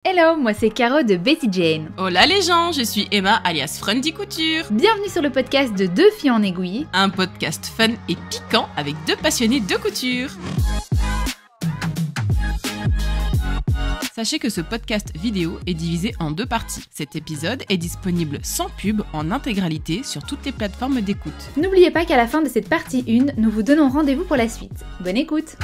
Hello, moi c'est Caro de Betty Jane. Hola les gens, je suis Emma alias Frendy Couture. Bienvenue sur le podcast de Deux filles en aiguille. Un podcast fun et piquant avec deux passionnés de couture. Sachez que ce podcast vidéo est divisé en deux parties. Cet épisode est disponible sans pub en intégralité sur toutes les plateformes d'écoute. N'oubliez pas qu'à la fin de cette partie 1, nous vous donnons rendez-vous pour la suite. Bonne écoute.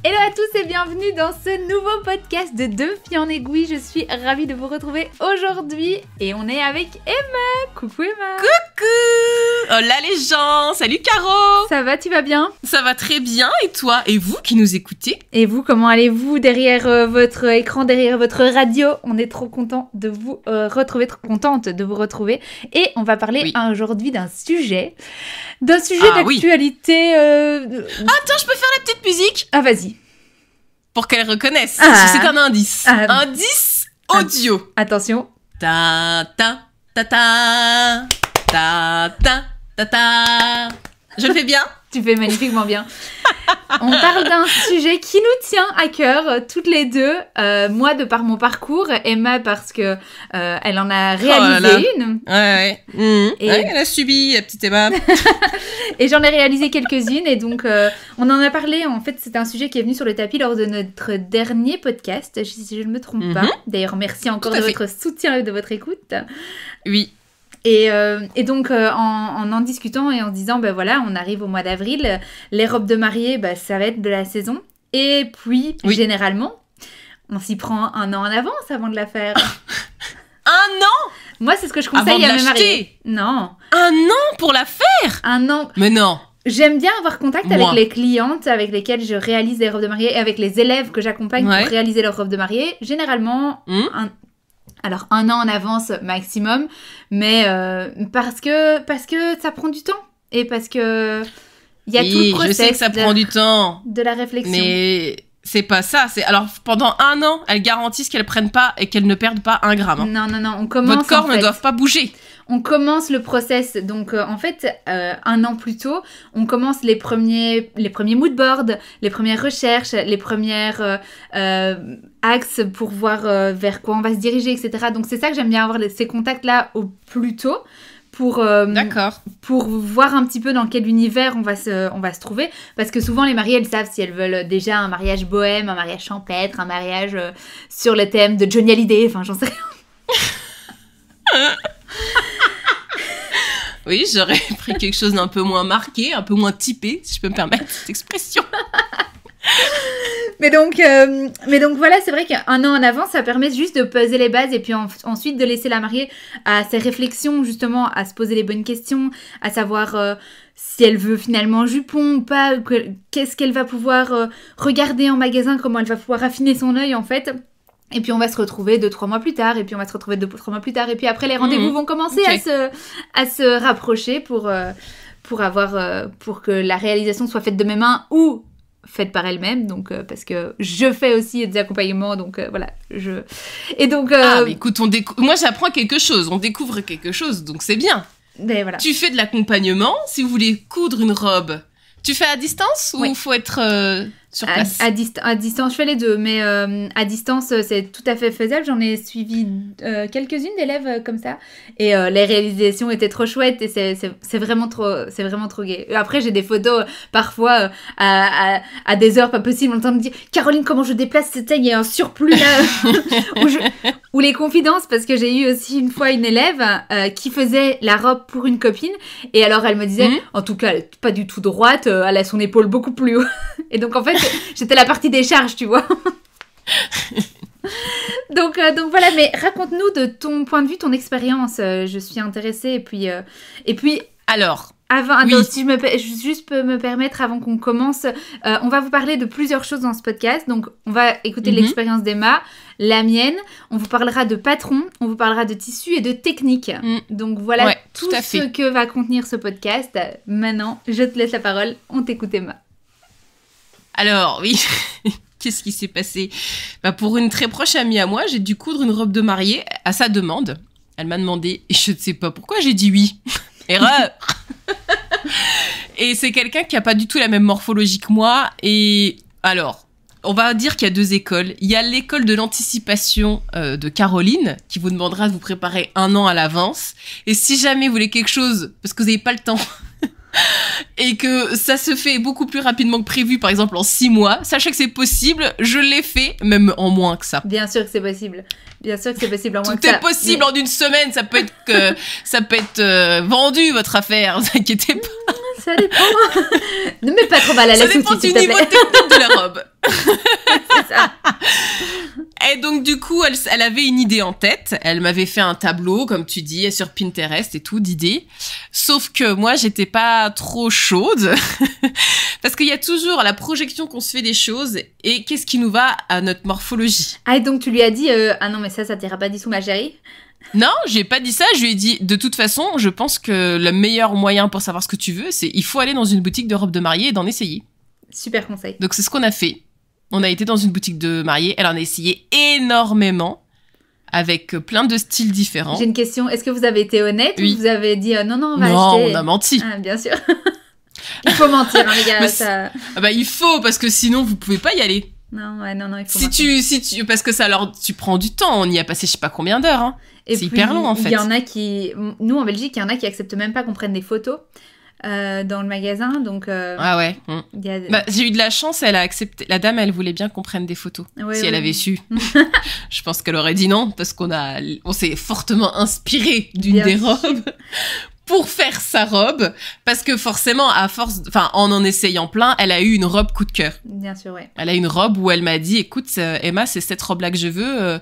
Hello à tous et bienvenue dans ce nouveau podcast de Deux filles en aiguille. Je suis ravie de vous retrouver aujourd'hui et on est avec Emma. Coucou Emma. Coucou. Hola les gens, salut Caro. Ça va, tu vas bien? Ça va très bien et toi? Et vous qui nous écoutez? Et vous, comment allez-vous derrière votre écran, derrière votre radio? On est trop content de vous retrouver, trop contente de vous retrouver. Et on va parler aujourd'hui d'un sujet d'actualité. Attends, je peux faire la petite musique? Ah, vas-y. Pour qu'elle reconnaisse. C'est un indice. Indice audio. Attention. Ta ta ta ta ta ta ta ta. Je le fais bien? Tu fais magnifiquement bien. On parle d'un sujet qui nous tient à cœur, toutes les deux. Moi, de par mon parcours, Emma, parce que elle en a réalisé une. Ouais. Et... elle a subi, la petite Emma. Et j'en ai réalisé quelques-unes. Et donc, on en a parlé. En fait, c'est un sujet qui est venu sur le tapis lors de notre dernier podcast, si je ne me trompe pas. D'ailleurs, merci encore de votre soutien et de votre écoute. Oui. Et donc, en discutant et en se disant, ben voilà, on arrive au mois d'avril, les robes de mariée, ça va être de la saison. Et puis, généralement, on s'y prend un an en avance avant de la faire. Un an? Moi, c'est ce que je conseille à mes mariés. Non. Un an pour la faire? Un an. Mais non. J'aime bien avoir contact avec les clientes avec lesquelles je réalise des robes de mariée et avec les élèves que j'accompagne pour réaliser leurs robes de mariée. Généralement, alors, un an en avance maximum, mais parce que ça prend du temps. Et parce que il y a tout le process. Je sais que ça prend du temps. De la réflexion. Mais c'est pas ça. Alors, pendant un an, elles garantissent qu'elles prennent pas et qu'elles ne perdent pas un gramme. Non. On commence. Votre corps ne doit pas bouger. On commence le process, donc en fait, un an plus tôt, on commence les premiers moodboards, les premières recherches, les premières axes pour voir vers quoi on va se diriger, etc. Donc c'est ça que j'aime bien avoir ces contacts-là au plus tôt pour voir un petit peu dans quel univers on va se trouver. Parce que souvent, les mariées, elles savent si elles veulent déjà un mariage bohème, un mariage champêtre, un mariage sur le thème de Johnny Hallyday, enfin j'en sais rien. Oui, j'aurais pris quelque chose d'un peu moins marqué, un peu moins typé, si je peux me permettre cette expression. Mais donc voilà, c'est vrai qu'un an en avance, ça permet juste de poser les bases et puis ensuite de laisser la mariée à ses réflexions, justement, à se poser les bonnes questions, à savoir si elle veut finalement un jupon ou pas, qu'est-ce qu'elle va pouvoir regarder en magasin, comment elle va pouvoir affiner son œil, en fait. Et puis on va se retrouver 2-3 mois plus tard, et puis on va se retrouver 2-3 mois plus tard, et puis après les rendez-vous vont commencer à se rapprocher pour que la réalisation soit faite de mes mains ou faite par elle-même, donc parce que je fais aussi des accompagnements, donc voilà, et donc mais écoute, moi j'apprends quelque chose, on découvre quelque chose, donc c'est bien. Mais voilà. Tu fais de l'accompagnement, si vous voulez coudre une robe, tu fais à distance ou faut être sur place? À distance, je fais les deux, mais à distance, c'est tout à fait faisable. J'en ai suivi quelques-unes d'élèves comme ça, et les réalisations étaient trop chouettes, et c'est vraiment trop gai. Après, j'ai des photos parfois à des heures pas possibles. On entend me dire, Caroline, comment je déplace cette taille? Il y a un surplus là. Ou les confidences, parce que j'ai eu aussi une fois une élève qui faisait la robe pour une copine, et alors elle me disait, en tout cas, elle est pas du tout droite, elle a son épaule beaucoup plus haut. Et donc en fait, j'étais la partie des charges, tu vois. donc voilà, mais raconte-nous de ton point de vue, ton expérience. Je suis intéressée, et puis alors. Si je juste peux me permettre, avant qu'on commence, on va vous parler de plusieurs choses dans ce podcast. Donc, on va écouter l'expérience d'Emma, la mienne. On vous parlera de patron, on vous parlera de tissu et de technique. Donc, voilà tout ce que va contenir ce podcast. Maintenant, je te laisse la parole. On t'écoute, Emma. Alors, oui, qu'est-ce qui s'est passé? Pour une très proche amie à moi, j'ai dû coudre une robe de mariée à sa demande. Elle m'a demandé, et je ne sais pas pourquoi, j'ai dit oui. Erreur. Et c'est quelqu'un qui a pas du tout la même morphologie que moi. Et alors, on va dire qu'il y a 2 écoles. Il y a l'école de l'anticipation de Caroline, qui vous demandera de vous préparer 1 an à l'avance. Et si jamais vous voulez quelque chose, parce que vous n'avez pas le temps, et que ça se fait beaucoup plus rapidement que prévu, par exemple en 6 mois, sachez que c'est possible, je l'ai fait, même en moins que ça. Bien sûr que c'est possible. Bien sûr que c'est possible en moins que Tout ça. est possible en une semaine, ça peut être vendu, votre affaire, ne vous inquiétez pas. Ça dépend. Ne mets pas trop mal à Ça l'aise dépend tout de du suite, s'il te niveau plaît. technique de la robe. C'est ça. Et donc, du coup, elle avait une idée en tête. Elle m'avait fait un tableau, comme tu dis, sur Pinterest et tout, d'idées. Sauf que moi, j'étais pas trop chaude. Parce qu'il y a toujours la projection qu'on se fait des choses et qu'est-ce qui nous va à notre morphologie. Ah, et donc tu lui as dit ah non, mais ça t'ira pas du tout, ma chérie. Non, j'ai pas dit ça. Je lui ai dit, de toute façon, je pense que le meilleur moyen pour savoir ce que tu veux, c'est il faut aller dans une boutique de robes de mariée et d'en essayer. Super conseil. Donc, c'est ce qu'on a fait. On a été dans une boutique de mariée. Elle en a essayé énormément, avec plein de styles différents. J'ai une question. Est-ce que vous avez été honnête Oui. ou vous avez dit non, non, on va Non, acheter. on a menti. Ah, bien sûr. Il faut mentir, hein, les gars. Mais Ça... Ah bah, il faut, parce que sinon, vous pouvez pas y aller. Non, ouais, non, il faut mentir. Si tu, parce que ça, alors, tu prends du temps. On y a passé je sais pas combien d'heures, hein. Et C'est puis, hyper long, en fait. Il y en a qui... Nous, en Belgique, il y en a qui acceptent même pas qu'on prenne des photos dans le magasin. Donc, Ah ouais. il y a... Bah, j'ai eu de la chance, elle a accepté. La dame, elle voulait bien qu'on prenne des photos. Ouais, si ouais. elle avait su. Je pense qu'elle aurait dit non, parce on s'est fortement inspiré d'une Bien des sûr. robes pour faire sa robe. Parce que forcément, à force, enfin, en essayant plein, elle a eu une robe coup de cœur. Bien sûr, ouais. Elle a une robe où elle m'a dit, écoute, Emma, c'est cette robe-là que je veux.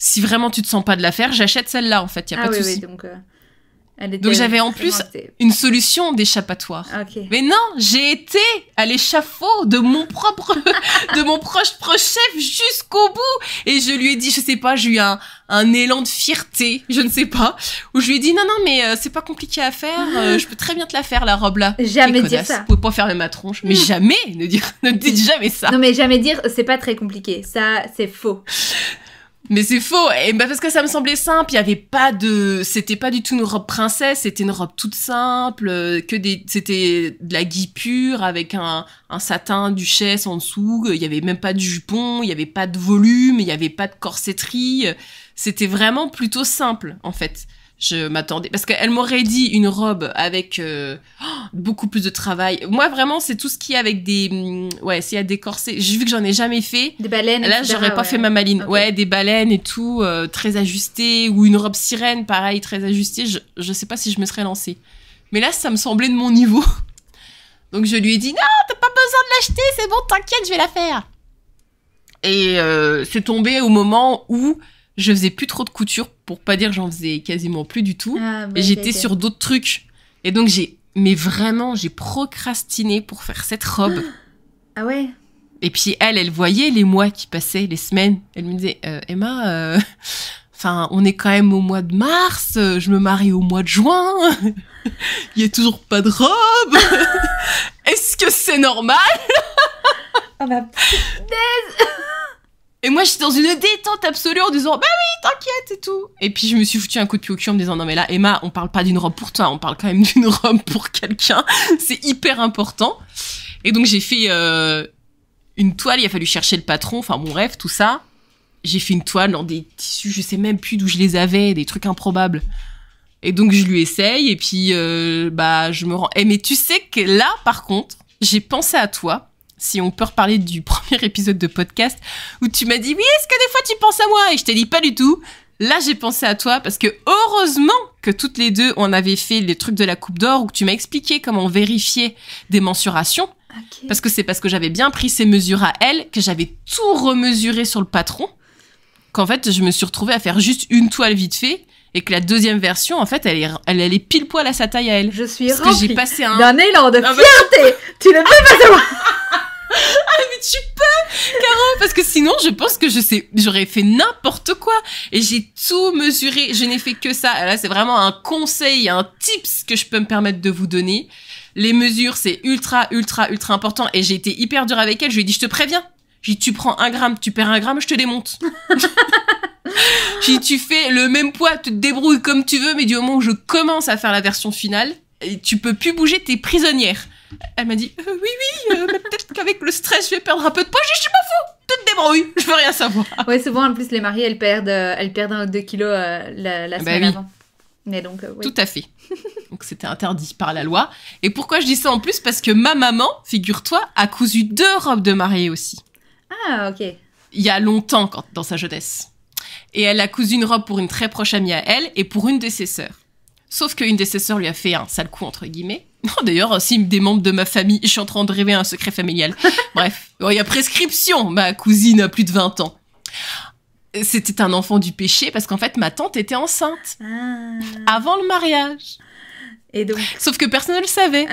Si vraiment tu te sens pas de la faire, j'achète celle-là, en fait. Y a Ah pas de oui, souci. oui, donc... elle était Donc j'avais en vraiment plus acceptée. une solution d'échappatoire. Ok. Mais non, j'ai été à l'échafaud de mon proche chef jusqu'au bout. Et je lui ai dit, je sais pas, j'ai eu un élan de fierté, je ne sais pas, où je lui ai dit, non, mais c'est pas compliqué à faire, je peux très bien te la faire, la robe là. Jamais Quelle dire connasse, ça. Vous pouvez pas fermer ma tronche. Mais jamais, ne dites jamais ça. Non, mais jamais dire, c'est pas très compliqué. Ça, c'est faux. Mais c'est faux, et bah parce que ça me semblait simple, il y avait pas c'était pas du tout une robe princesse, c'était une robe toute simple, c'était de la guipure avec un satin duchesse en dessous, il y avait même pas de jupon, il y avait pas de volume, il y avait pas de corsetterie, c'était vraiment plutôt simple en fait. Je m'attendais parce qu'elle m'aurait dit une robe avec beaucoup plus de travail. Moi vraiment c'est tout ce qui est avec s'il y a des corsets. J'ai vu que j'en ai jamais fait. Des baleines, Là etc., j'aurais pas ouais. fait ma maline. Ok. Ouais, des baleines et tout très ajustées ou une robe sirène pareil très ajustée. Je sais pas si je me serais lancée. Mais là ça me semblait de mon niveau. Donc je lui ai dit non t'as pas besoin de l'acheter c'est bon t'inquiète je vais la faire. Et c'est tombé au moment où je faisais plus trop de couture, pour pas dire que j'en faisais quasiment plus du tout. Ah, bah, Et j'étais ok. sur d'autres trucs. Et donc j'ai procrastiné pour faire cette robe. Ah ouais. Et puis elle voyait les mois qui passaient, les semaines. Elle me disait, Emma, enfin, on est quand même au mois de mars, je me marie au mois de juin, il y a toujours pas de robe. Est-ce que c'est normal? Oh ma... Et moi, j'étais dans une détente absolue en disant, bah oui, t'inquiète et tout. Et puis, je me suis foutu un coup de pied au cul en me disant, non, mais là, Emma, on parle pas d'une robe pour toi, on parle quand même d'une robe pour quelqu'un. C'est hyper important. Et donc, j'ai fait une toile, il a fallu chercher le patron, enfin, bon, bref, tout ça. J'ai fait une toile dans des tissus, je sais même plus d'où je les avais, des trucs improbables. Et donc, je lui essaye, et puis, je me rends... mais tu sais que là, par contre, j'ai pensé à toi. Si on peut reparler du premier épisode de podcast où tu m'as dit « Oui, est-ce que des fois tu penses à moi ?» Et je t'ai dit « Pas du tout. » Là, j'ai pensé à toi parce que heureusement que toutes les deux, on avait fait les trucs de la Coupe d'Or où tu m'as expliqué comment vérifier des mensurations. Ok. Parce que j'avais bien pris ses mesures à elle, que j'avais tout remesuré sur le patron, qu'en fait, je me suis retrouvée à faire juste une toile vite fait et que la deuxième version, en fait, elle est pile poil à sa taille à elle. Je suis Parce que remplie j'ai passé un... d'un élan de Ah bah- fierté. Tu ne peux pas savoir. Mais tu peux, Caro, parce que sinon, je pense que j'aurais fait n'importe quoi. Et j'ai tout mesuré. Je n'ai fait que ça. Là, c'est vraiment un conseil, un tips que je peux me permettre de vous donner. Les mesures, c'est ultra, ultra, ultra important. Et j'ai été hyper dure avec elle. Je lui ai dit, je te préviens. J'ai dit, tu prends 1 gramme, tu perds 1 gramme, je te démonte. J'ai dit, tu fais le même poids, tu te débrouilles comme tu veux, mais du moment où je commence à faire la version finale, tu peux plus bouger, t'es prisonnière. Elle m'a dit, oui, mais peut-être qu'avec le stress, je vais perdre un peu de poids. J'ai dit, je m'en fous, te débrouilles, je veux rien savoir. Ouais, souvent, en plus, les mariés, elles perdent 1 ou 2 kilos la semaine avant. Mais donc, oui. Tout à fait. Donc, c'était interdit par la loi. Et pourquoi je dis ça en plus? Parce que ma maman, figure-toi, a cousu 2 robes de mariée aussi. Ah, ok. Il y a longtemps, dans sa jeunesse. Et elle a cousu une robe pour une très proche amie à elle et pour une de ses sœurs. Sauf qu'une de ses sœurs lui a fait un sale coup, entre guillemets. Non, d'ailleurs, aussi des membres de ma famille, je suis en train de rêver un secret familial. Bref, il y a prescription, ma cousine a plus de 20 ans. C'était un enfant du péché parce qu'en fait, ma tante était enceinte. Avant le mariage. Et donc... Sauf que personne ne le savait.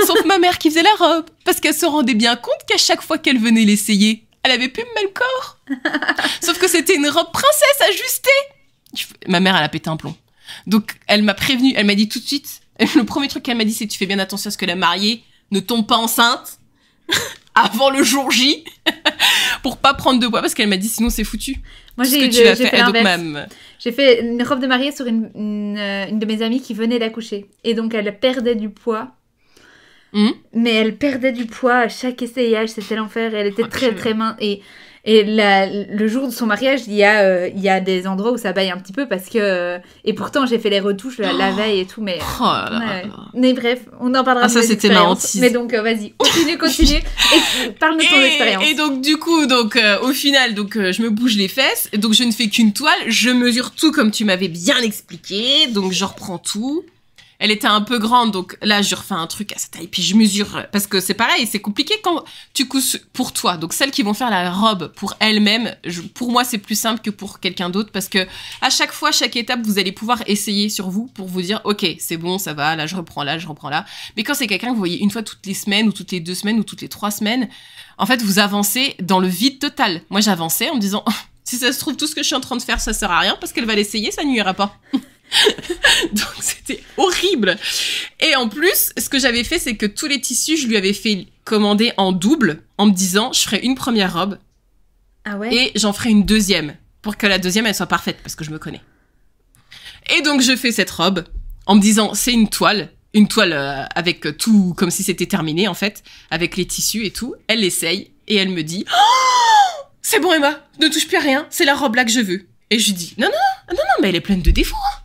Sauf ma mère qui faisait la robe. Parce qu'elle se rendait bien compte qu'à chaque fois qu'elle venait l'essayer, elle avait plus le même corps. Sauf que c'était une robe princesse ajustée. Ma mère, elle a pété un plomb. Donc, elle m'a prévenue. Elle m'a dit tout de suite. Le premier truc qu'elle m'a dit, c'est tu fais bien attention à ce que la mariée ne tombe pas enceinte avant le jour J pour pas prendre de poids parce qu'elle m'a dit sinon c'est foutu. Moi, j'ai fait l'inverse. J'ai fait une robe de mariée sur une de mes amies qui venait d'accoucher. Et donc, elle perdait du poids. Mais elle perdait du poids à chaque essayage. C'était l'enfer. Elle était très, très mince. Et le jour de son mariage, il y a des endroits où ça baille un petit peu parce que... Et pourtant, j'ai fait les retouches la veille et tout, mais... Mais bref, on en parlera de ça, c'était ma hantise. Mais donc, vas-y, continue. Et parle-nous de ton expérience. Et donc, du coup, au final, je me bouge les fesses. Donc, je ne fais qu'une toile. Je mesure tout comme tu m'avais bien expliqué. Donc, je reprends tout. Elle était un peu grande, donc là, je refais un truc à sa taille. Puis je mesure, parce que c'est pareil, c'est compliqué quand tu couses pour toi. Donc celles qui vont faire la robe pour elles-mêmes, pour moi, c'est plus simple que pour quelqu'un d'autre. Parce que à chaque fois, chaque étape, vous allez pouvoir essayer sur vous pour vous dire, ok, c'est bon, ça va, là, je reprends là. Mais quand c'est quelqu'un que vous voyez une fois toutes les semaines, ou toutes les 2 semaines, ou toutes les 3 semaines, en fait, vous avancez dans le vide total. Moi, j'avançais en me disant, si ça se trouve, tout ce que je suis en train de faire, ça sert à rien, parce qu'elle va l'essayer, ça n'ira pas. Donc c'était horrible. Et en plus, ce que j'avais fait, c'est que tous les tissus, je lui avais fait commander en double, en me disant, je ferai une première robe, et j'en ferai une deuxième, pour que la deuxième, elle soit parfaite, parce que je me connais. Et donc je fais cette robe, en me disant, c'est une toile avec tout, comme si c'était terminé, en fait, avec les tissus et tout. Elle l'essaye, et elle me dit, oh, c'est bon Emma, ne touche plus à rien, c'est la robe là que je veux. Et je lui dis, non, mais elle est pleine de défauts, hein.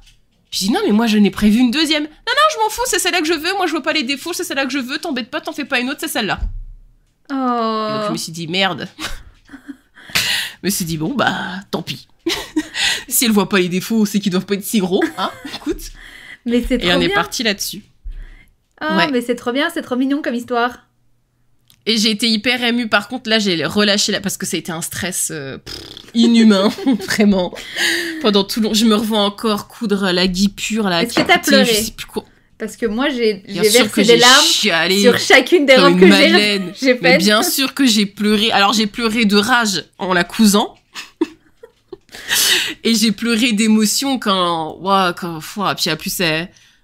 Je dis non, mais moi je n'ai prévu une deuxième. Non, je m'en fous, c'est celle-là que je veux. Moi je veux pas les défauts, c'est celle-là que je veux. T'embête pas, t'en fais pas une autre, c'est celle-là. Oh. Et donc je me suis dit merde. Je me suis dit bon bah tant pis. Si elle voit pas les défauts, c'est qu'ils doivent pas être si gros, hein. Écoute. Mais c'est trop bien. Et on est parti là-dessus. Oh, mais c'est trop bien, c'est trop mignon comme histoire. Et j'ai été hyper émue. Par contre, là, j'ai relâché là parce que ça a été un stress inhumain, vraiment. Pendant tout long, je me revois encore coudre la guipure là. Est-ce que t'as pleuré? Je sais plus quoi. Parce que moi, j'ai versé des larmes sur chacune des robes que j'ai faites. Mais bien sûr que j'ai pleuré. Alors, j'ai pleuré de rage en la cousant. Et j'ai pleuré d'émotion quand... Puis en plus,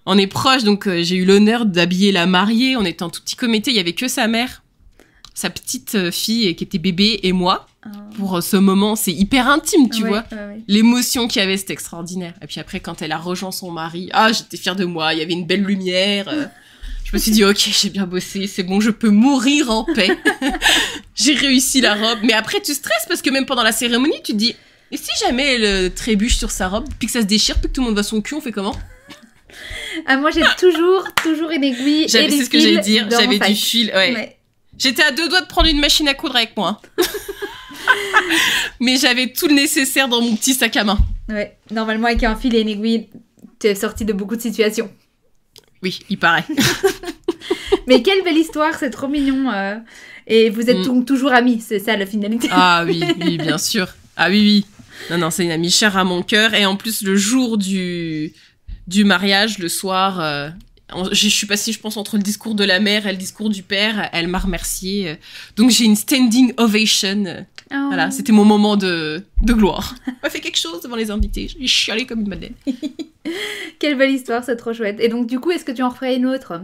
on est proche, donc j'ai eu l'honneur d'habiller la mariée. On était en tout petit comité, il y avait que sa mère, sa petite fille qui était bébé et moi. Pour ce moment, c'est hyper intime, tu vois. L'émotion qu'il y avait, c'était extraordinaire. Et puis après, quand elle a rejoint son mari, j'étais fière de moi. Il y avait une belle lumière. Je me suis dit, ok, j'ai bien bossé, c'est bon, je peux mourir en paix. J'ai réussi la robe. Mais après, tu stresses parce que même pendant la cérémonie, tu te dis, et si jamais elle trébuche sur sa robe, puis que ça se déchire, puis que tout le monde voit son cul, on fait comment? Moi, j'ai toujours une aiguille. C'est ce que j'allais dire. J'avais du fil. Ouais. J'étais à 2 doigts de prendre une machine à coudre avec moi. Mais j'avais tout le nécessaire dans mon petit sac à main. Ouais. Normalement, avec un fil et une aiguille, t'es sortie de beaucoup de situations. Oui, il paraît. Mais quelle belle histoire, c'est trop mignon. Et vous êtes toujours amis, c'est ça la finalité. Ah oui, bien sûr. Ah oui. Non, c'est une amie chère à mon cœur. Et en plus, le jour du mariage, le soir, je suis passée, je pense, entre le discours de la mère et le discours du père. Elle m'a remerciée. Donc, j'ai une standing ovation. Voilà, c'était mon moment de gloire. On m'a fait quelque chose devant les invités. J'ai chialé comme une madeleine. Quelle belle histoire, c'est trop chouette. Et donc, du coup, est-ce que tu en ferais une autre?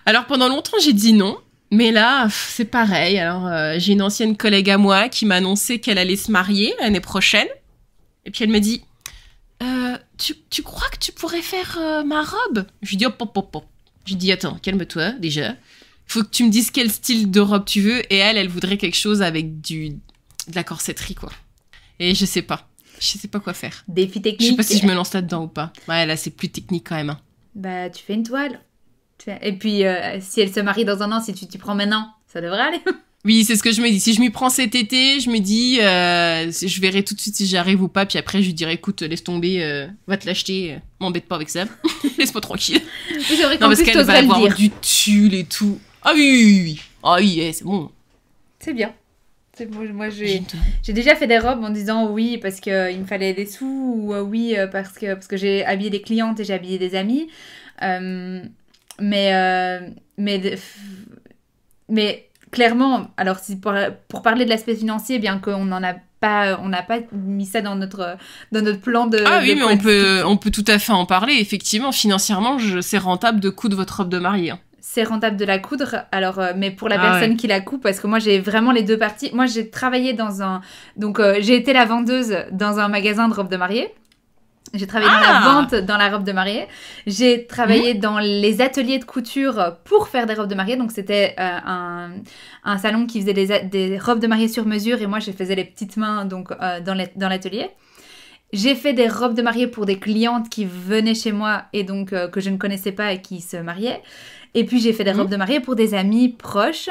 Alors, pendant longtemps, j'ai dit non. Mais là, c'est pareil. Alors, j'ai une ancienne collègue à moi qui m'a annoncé qu'elle allait se marier l'année prochaine. Et puis, elle me dit, tu crois que tu pourrais faire ma robe? Je lui dis, hop. Je lui dis, attends, calme-toi, déjà. faut que tu me dises quel style de robe tu veux. Et elle voudrait quelque chose avec de la corsetterie, quoi. Et je sais pas quoi faire. Défi technique. Je sais pas si je me lance là-dedans ou pas. Ouais, là, c'est plus technique quand même. Hein. Bah, tu fais une toile. Et puis, si elle se marie dans un an, si tu t'y prends maintenant, ça devrait aller. Oui, c'est ce que je me dis. Si je m'y prends cet été, je me dis, je verrai tout de suite si j'arrive ou pas. Puis après, je lui dirai, écoute, laisse tomber, va te l'acheter, m'embête pas avec ça. Laisse-moi tranquille. Oui, c'est vrai qu'en non, parce plus, qu'elle va le avoir dire. du tulle et tout. Ah oui. Ah oui, c'est bon. C'est bien. Moi, j'ai déjà fait des robes en disant oui parce qu'il me fallait des sous ou oui parce que j'ai habillé des clientes et j'ai habillé des amis. Mais clairement, alors pour parler de l'aspect financier, bien qu'on n'a pas mis ça dans notre plan de... Ah oui, de mais on peut tout à fait en parler. Effectivement, financièrement, c'est rentable de coudre votre robe de mariée. Hein. C'est rentable de la coudre, alors, mais pour la personne qui la coupe, parce que moi j'ai vraiment les deux parties. Moi j'ai travaillé donc j'ai été la vendeuse dans un magasin de robes de mariée. J'ai travaillé dans la vente dans la robe de mariée. J'ai travaillé dans les ateliers de couture pour faire des robes de mariée. Donc c'était un salon qui faisait des robes de mariée sur mesure et moi je faisais les petites mains donc dans l'atelier. J'ai fait des robes de mariée pour des clientes qui venaient chez moi et donc que je ne connaissais pas et qui se mariaient. Et puis j'ai fait des robes de mariée pour des amis proches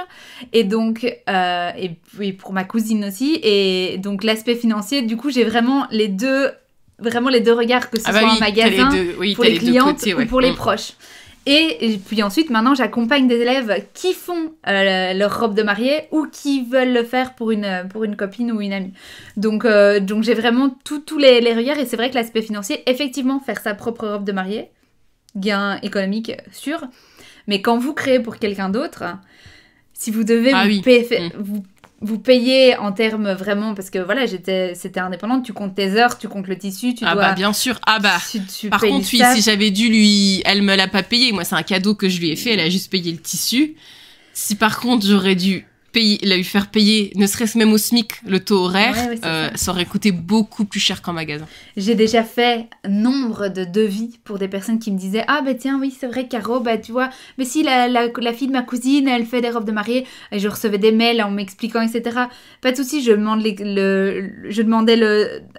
et donc et puis pour ma cousine aussi. Et donc l'aspect financier, du coup j'ai vraiment les deux regards, que ce soit en magasin pour les clientes côtés, ou pour les proches. Et puis ensuite, maintenant, j'accompagne des élèves qui font leur robe de mariée ou qui veulent le faire pour une copine ou une amie. Donc j'ai vraiment tous les regards. Et c'est vrai que l'aspect financier, effectivement, faire sa propre robe de mariée, gain économique sûr. Mais quand vous créez pour quelqu'un d'autre, si vous devez vous payez en termes vraiment, parce que voilà, c'était indépendante, tu comptes tes heures, tu comptes le tissu, tu dois... bah bien sûr, par contre, oui, si j'avais dû elle me l'a pas payé, moi c'est un cadeau que je lui ai fait, elle a juste payé le tissu. Si par contre j'aurais dû lui faire payer, ne serait-ce même au SMIC, le taux horaire, ça aurait coûté beaucoup plus cher qu'en magasin. J'ai déjà fait nombre de devis pour des personnes qui me disaient « Ah bah tiens, oui, c'est vrai, Caro, bah tu vois, mais si la fille de ma cousine, elle fait des robes de mariée, et je recevais des mails en m'expliquant, etc. » Pas de souci, je demandais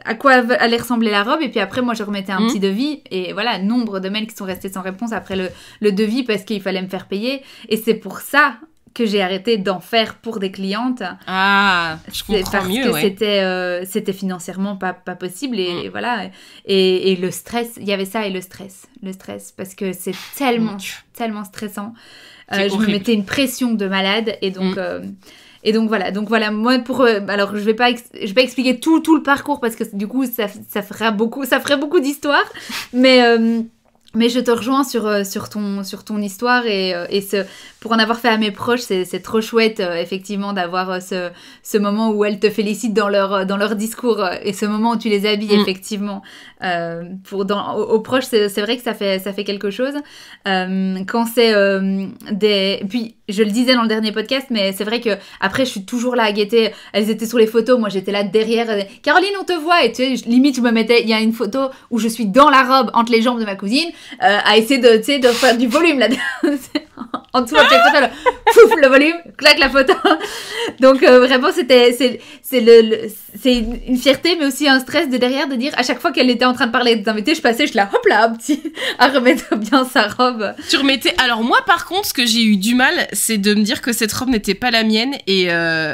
à quoi allait ressembler la robe, et puis après, moi, je remettais un petit devis, et voilà, nombre de mails qui sont restés sans réponse après le devis, parce qu'il fallait me faire payer, et c'est pour ça que j'ai arrêté d'en faire pour des clientes. Ah, je comprends mieux, parce que c'était financièrement pas possible et voilà. Et le stress, il y avait ça et le stress, parce que c'est tellement stressant. Je me mettais une pression de malade et donc voilà, moi alors je vais pas expliquer tout le parcours parce que du coup ça ferait beaucoup d'histoires, mais je te rejoins sur ton histoire et pour en avoir fait à mes proches, c'est trop chouette effectivement d'avoir ce moment où elles te félicitent dans leur discours et ce moment où tu les habilles effectivement. Aux proches, c'est vrai que ça fait quelque chose. Quand c'est puis je le disais dans le dernier podcast, mais c'est vrai que après je suis toujours là à guetter. Elles étaient sur les photos, moi j'étais là derrière. Caroline, on te voit, et tu sais, limite je me mettais. Il y a une photo où je suis dans la robe entre les jambes de ma cousine, à essayer de faire du volume là. En dessous de chaque photo, pouf, le volume, claque la photo. Donc vraiment c'est une fierté, mais aussi un stress de derrière de dire à chaque fois qu'elle était en train de parler des invités, je passais, je la hop là, à remettre bien sa robe. Tu remettais. Alors moi par contre, ce que j'ai eu du mal, c'est de me dire que cette robe n'était pas la mienne et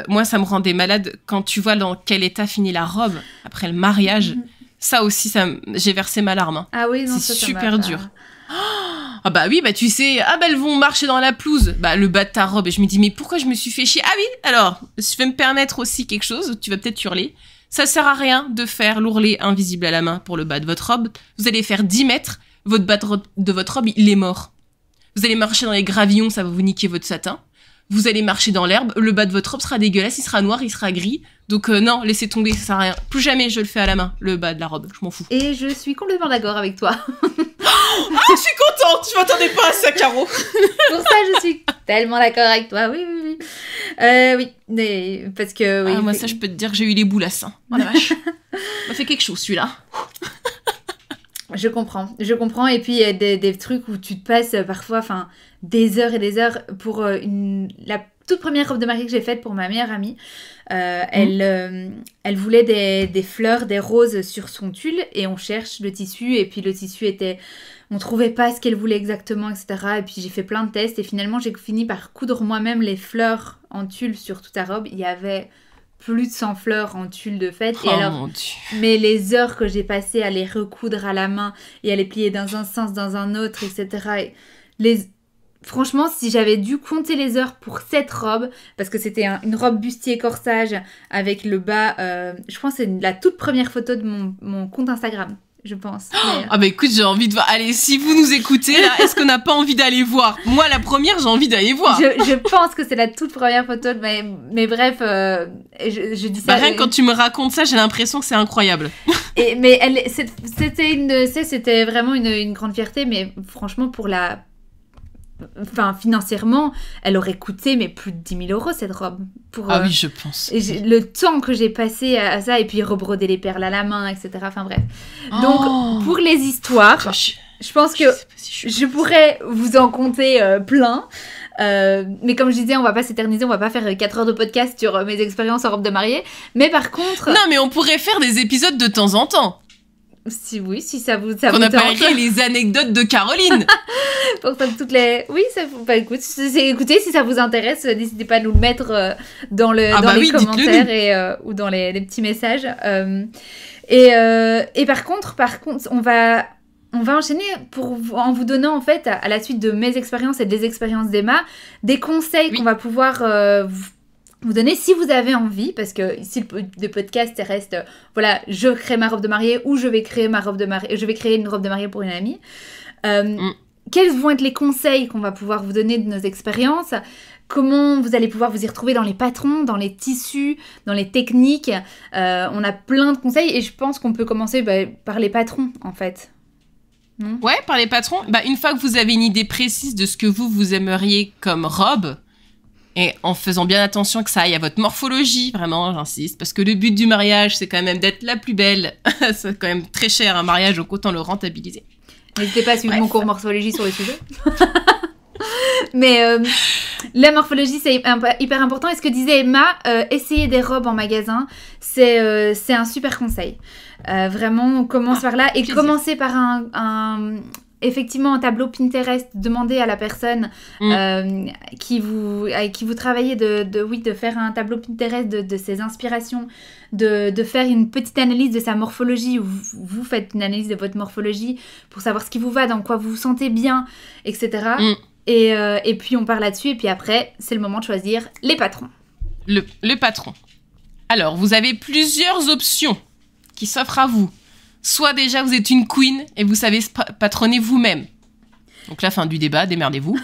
moi ça me rendait malade quand tu vois dans quel état finit la robe après le mariage. Ça aussi, j'ai versé ma larme. Hein. Ah oui, non, c'est super dur. Ah bah oui, bah tu sais, elles vont marcher dans la pelouse. Bah le bas de ta robe. Et je me dis, mais pourquoi je me suis fait chier? Ah oui, alors, je vais me permettre aussi quelque chose, tu vas peut-être hurler. Ça sert à rien de faire l'ourlet invisible à la main pour le bas de votre robe. Vous allez faire 10 mètres, votre bas de votre robe, il est mort. Vous allez marcher dans les gravillons, ça va vous niquer votre satin. Vous allez marcher dans l'herbe, le bas de votre robe sera dégueulasse, il sera noir, il sera gris. Donc non, laissez tomber, ça sert à rien. Plus jamais je le fais à la main, le bas de la robe, je m'en fous. Et je suis complètement d'accord avec toi. Ah, je suis contente, je m'attendais pas à ça, Caro. Pour ça, je suis tellement d'accord avec toi, oui. Oui, parce que... Oui, moi ça, je peux te dire que j'ai eu les boulasses. Hein. Oh la vache. Ça m'a fait quelque chose, celui-là. Je comprends. Et puis, il y a des trucs où tu te passes parfois des heures et des heures pour la toute première robe de mariée que j'ai faite pour ma meilleure amie. Elle voulait des fleurs, des roses sur son tulle et on cherche le tissu. Et puis, le tissu était... On trouvait pas ce qu'elle voulait exactement, etc. Et puis, j'ai fait plein de tests et finalement, j'ai fini par coudre moi-même les fleurs en tulle sur toute sa robe. Il y avait... plus de 100 fleurs en tulle de fête. Oh et alors, mon Dieu. mais les heures que j'ai passées à les recoudre à la main et à les plier dans un sens, dans un autre, etc. Franchement, si j'avais dû compter les heures pour cette robe, parce que c'était une robe bustier corsage avec le bas, je pense que c'est la toute première photo de mon compte Instagram. Je pense. Ah bah écoute, j'ai envie de voir. Allez, si vous nous écoutez, là, est-ce qu'on n'a pas envie d'aller voir? Moi, la première, j'ai envie d'aller voir. Je pense que c'est la toute première photo, mais bref, je dis ça. Rien que quand tu me racontes ça, j'ai l'impression que c'est incroyable. Mais c'était vraiment une grande fierté, mais franchement, financièrement, elle aurait coûté plus de 10 000 € cette robe. Oui, je pense. Le temps que j'ai passé à ça, et puis rebroder les perles à la main, etc. Enfin bref. Donc, pour les histoires, je pense que je pourrais vous en compter plein. Mais comme je disais, on va pas s'éterniser, on va pas faire 4 heures de podcast sur mes expériences en robe de mariée. Mais par contre... Non, mais on pourrait faire des épisodes de temps en temps. Si ça vous qu'on appellerait les anecdotes de Caroline. Pour ça, toutes les... Oui, écoutez, si ça vous intéresse, n'hésitez pas à nous le mettre dans les commentaires ou dans les petits messages. Et par contre, on va enchaîner en vous donnant, en fait, à la suite de mes expériences et des expériences d'Emma, des conseils qu'on va pouvoir vous donner si vous avez envie, parce que ici le podcast reste, voilà, je crée ma robe de mariée ou je vais créer une robe de mariée pour une amie. Quels vont être les conseils qu'on va pouvoir vous donner de nos expériences? Comment vous allez pouvoir vous y retrouver dans les patrons, dans les tissus, dans les techniques? On a plein de conseils et je pense qu'on peut commencer par les patrons, en fait. Ouais, par les patrons. Une fois que vous avez une idée précise de ce que vous aimeriez comme robe, et en faisant bien attention que ça aille à votre morphologie, vraiment, j'insiste, parce que le but du mariage, c'est quand même d'être la plus belle. C'est quand même très cher un mariage, donc autant le rentabiliser. N'hésitez pas à suivre mon cours morphologie sur le sujet. Mais la morphologie, c'est hyper important. Et ce que disait Emma, essayer des robes en magasin, c'est un super conseil. Vraiment, on commence par là. Et commencer par effectivement un tableau Pinterest. Demandez à la personne avec qui vous travaillez de faire un tableau Pinterest de ses inspirations, de faire une petite analyse de sa morphologie, où vous faites une analyse de votre morphologie pour savoir ce qui vous va, dans quoi vous vous sentez bien, etc. Et puis on part là-dessus, et puis après, c'est le moment de choisir les patrons. Le patron. Alors, vous avez plusieurs options qui s'offrent à vous. Soit déjà, vous êtes une queen et vous savez patronner vous-même. Donc la fin du débat, démerdez-vous.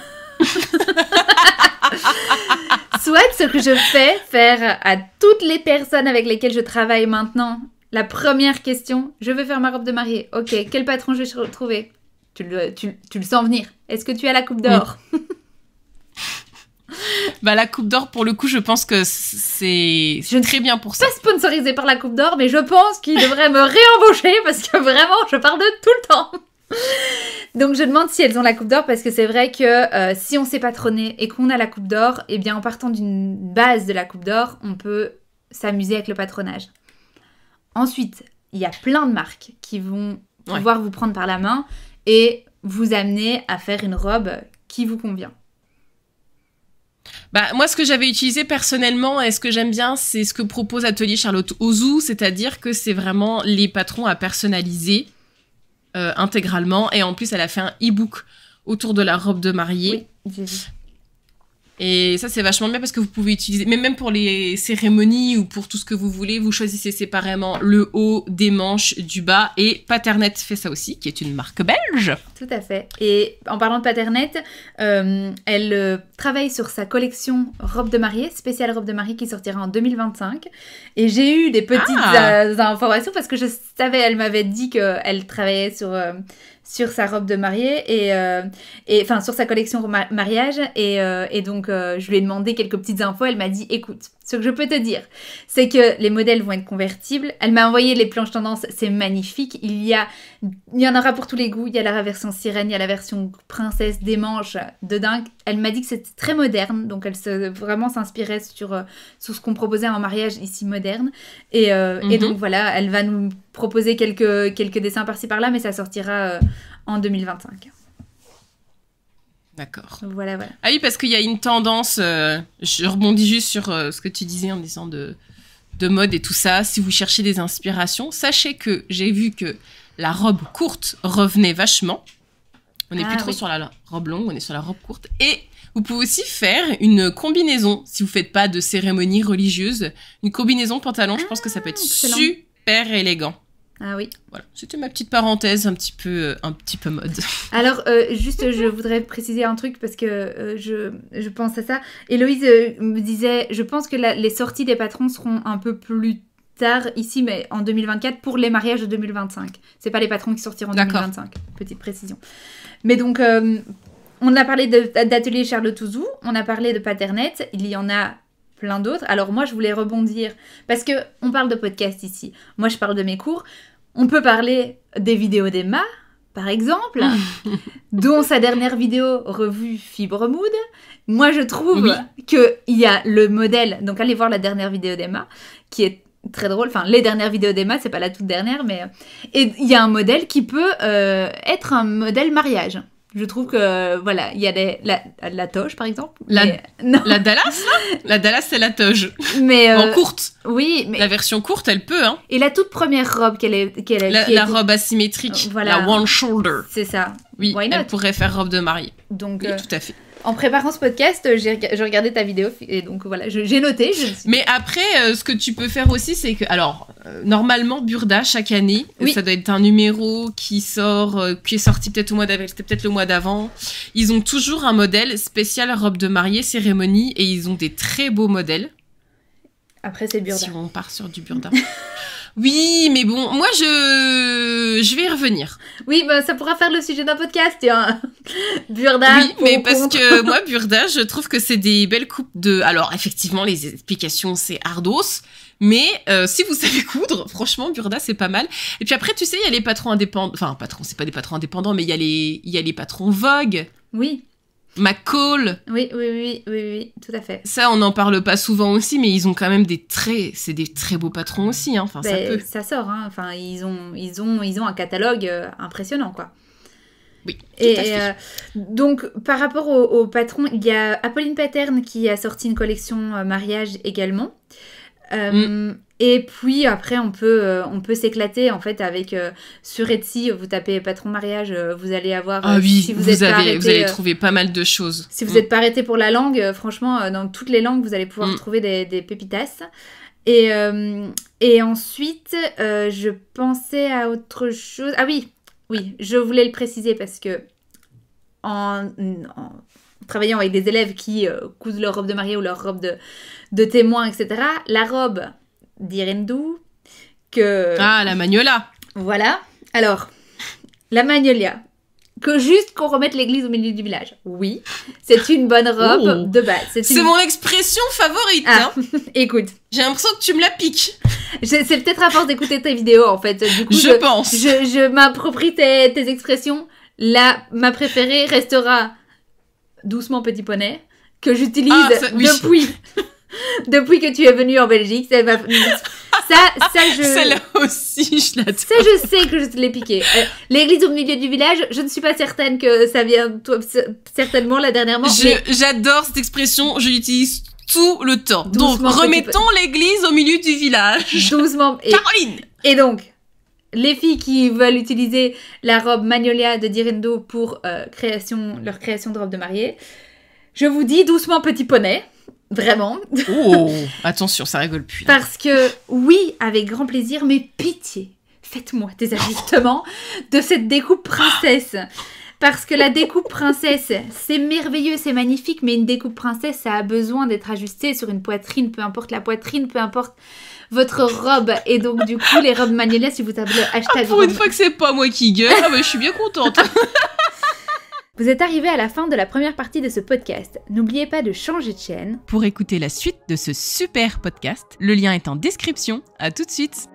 Soit ce que je fais faire à toutes les personnes avec lesquelles je travaille maintenant. La première question, je veux faire ma robe de mariée. Ok, quel patron je vais trouver? Tu le sens venir. Est-ce que tu as la coupe d'or? La coupe d'or, pour le coup, je pense que c'est très bien pour ça. Pas sponsorisé par la coupe d'or, mais je pense qu'il devrait me réembaucher parce que vraiment, je parle de tout le temps. Donc, je demande si elles ont la coupe d'or parce que c'est vrai que si on s'est patronné et qu'on a la coupe d'or, eh bien, en partant d'une base de la coupe d'or, on peut s'amuser avec le patronage. Ensuite, il y a plein de marques qui vont pouvoir vous prendre par la main et vous amener à faire une robe qui vous convient. Moi, ce que j'avais utilisé personnellement et ce que j'aime bien, c'est ce que propose Atelier Charlotte Ozou, c'est-à-dire que c'est vraiment les patrons à personnaliser intégralement. Et en plus, elle a fait un e-book autour de la robe de mariée. Oui, j'ai vu. Et ça, c'est vachement bien parce que vous pouvez utiliser, mais même pour les cérémonies ou pour tout ce que vous voulez, vous choisissez séparément le haut, des manches, du bas. Et Paternette fait ça aussi, qui est une marque belge. Tout à fait. Et en parlant de Paternette, elle travaille sur sa collection robe de mariée, spéciale robe de mariée qui sortira en 2025. Et j'ai eu des petites informations parce que je savais, elle m'avait dit qu'elle travaillait sur sa robe de mariée et enfin sur sa collection mariage et donc je lui ai demandé quelques petites infos. Elle m'a dit écoute, ce que je peux te dire c'est que les modèles vont être convertibles. Elle m'a envoyé les planches tendance, c'est magnifique. Il y en aura pour tous les goûts. Il y a la version sirène, il y a la version princesse, des manches de dingue. Elle m'a dit que c'était très moderne, donc elle vraiment s'inspirait sur ce qu'on proposait en mariage ici moderne et donc voilà, elle va nous proposer quelques dessins par-ci par-là, mais ça sortira en 2025. D'accord. Voilà. Ah oui, parce qu'il y a une tendance, je rebondis juste sur ce que tu disais en disant de mode et tout ça. Si vous cherchez des inspirations, sachez que j'ai vu que la robe courte revenait vachement. On n'est plus trop sur la robe longue, on est sur la robe courte. Et vous pouvez aussi faire une combinaison, si vous ne faites pas de cérémonie religieuse. Une combinaison pantalon, je pense que ça peut être super élégant. Ah oui. Voilà, c'était ma petite parenthèse un petit peu mode. Alors, juste, je voudrais préciser un truc parce que je pense à ça. Héloïse me disait, je pense que les sorties des patrons seront un peu plus tard ici, mais en 2024 pour les mariages de 2025. C'est pas les patrons qui sortiront en 2025. Petite précision. Mais donc, on a parlé d'atelier Charles Touzou, on a parlé de Paternette, il y en a plein d'autres. Alors moi, je voulais rebondir parce que on parle de podcast ici. Moi, je parle de mes cours. On peut parler des vidéos d'Emma, par exemple, dont sa dernière vidéo revue Fibre Mood. Moi, je trouve qu'il y a le modèle. Donc, allez voir la dernière vidéo d'Emma, qui est très drôle. Enfin, les dernières vidéos d'Emma, c'est pas la toute dernière, mais et il y a un modèle qui peut être un modèle mariage. Je trouve que, voilà, il y a la toge, par exemple. La Dallas, là la Dallas, c'est la toge. Mais, en courte. Oui, mais... La version courte, elle peut, hein. Et la toute première robe la robe asymétrique, voilà. La one shoulder. C'est ça. Oui, elle pourrait faire robe de mariée. Donc, oui, tout à fait. En préparant ce podcast, j'ai regardé ta vidéo et donc voilà, j'ai noté. Mais après, ce que tu peux faire aussi, c'est que, alors, normalement, Burda, chaque année, ça doit être un numéro qui sort, qui est sorti peut-être au mois d'avril, c'était peut-être le mois d'avant. Ils ont toujours un modèle spécial robe de mariée, cérémonie, et ils ont des très beaux modèles. Après, c'est Burda. Si on part sur du Burda. Oui, mais bon, moi, je vais y revenir. Oui, bah, ça pourra faire le sujet d'un podcast, tiens. Burda. Oui, mais parce que moi, Burda, je trouve que c'est des belles coupes de... Alors, effectivement, les explications, c'est ardos. Mais si vous savez coudre, franchement, Burda, c'est pas mal. Et puis après, tu sais, il y a les patrons indépendants... Enfin, patrons, c'est pas des patrons indépendants, mais il y a les patrons Vogue. Oui. McCall. Oui, tout à fait. Ça, on n'en parle pas souvent aussi, mais ils ont quand même c'est des très beaux patrons aussi, hein. Enfin, ça peut. Ça sort, hein. Enfin, ils ont un catalogue impressionnant, quoi. Oui, donc, par rapport au patron, il y a Apolline Paterne qui a sorti une collection mariage également. Et puis après on peut s'éclater en fait avec sur Etsy, vous tapez patron mariage, vous allez avoir si vous allez trouver pas mal de choses. Si vous n'êtes pas arrêté pour la langue, franchement dans toutes les langues vous allez pouvoir trouver des pépitas. Et ensuite je pensais à autre chose. Ah oui, je voulais le préciser parce que en travaillant avec des élèves qui cousent leur robe de mariée ou leur robe de témoin, etc. La robe d'Irendou que... Ah, la Magnolia. Voilà. Alors, la Magnolia. Juste qu'on remette l'église au milieu du village. Oui, c'est une bonne robe de base. C'est mon expression favorite. Ah, hein. Écoute. J'ai l'impression que tu me la piques. C'est peut-être à force d'écouter tes vidéos, en fait. Du coup, je pense. Je m'approprie tes expressions. Ma préférée restera Doucement Petit Poney, que j'utilise depuis que tu es venue en Belgique. Celle-là aussi, je l'adore. Ça, je sais que je te l'ai piqué. L'église au milieu du village, je ne suis pas certaine que ça vient toi, certainement là dernièrement. J'adore cette expression, je l'utilise tout le temps. Donc, remettons l'église au milieu du village. Doucement. Caroline. Et donc, les filles qui veulent utiliser la robe Magnolia de Direndo pour leur création de robe de mariée, je vous dis Doucement Petit Poney. Vraiment. Oh, attention, ça rigole plus. Là. Parce que, oui, avec grand plaisir, mais pitié, faites-moi des ajustements de cette découpe princesse. Parce que la découpe princesse, c'est merveilleux, c'est magnifique, mais une découpe princesse, ça a besoin d'être ajusté sur une poitrine, peu importe la poitrine, peu importe votre robe. Et donc, du coup, les robes Magnolia, si vous tapez le hashtag Pour une fois que c'est pas moi qui gueule, je suis bien contente. Vous êtes arrivés à la fin de la première partie de ce podcast. N'oubliez pas de changer de chaîne. Pour écouter la suite de ce super podcast, le lien est en description. À tout de suite.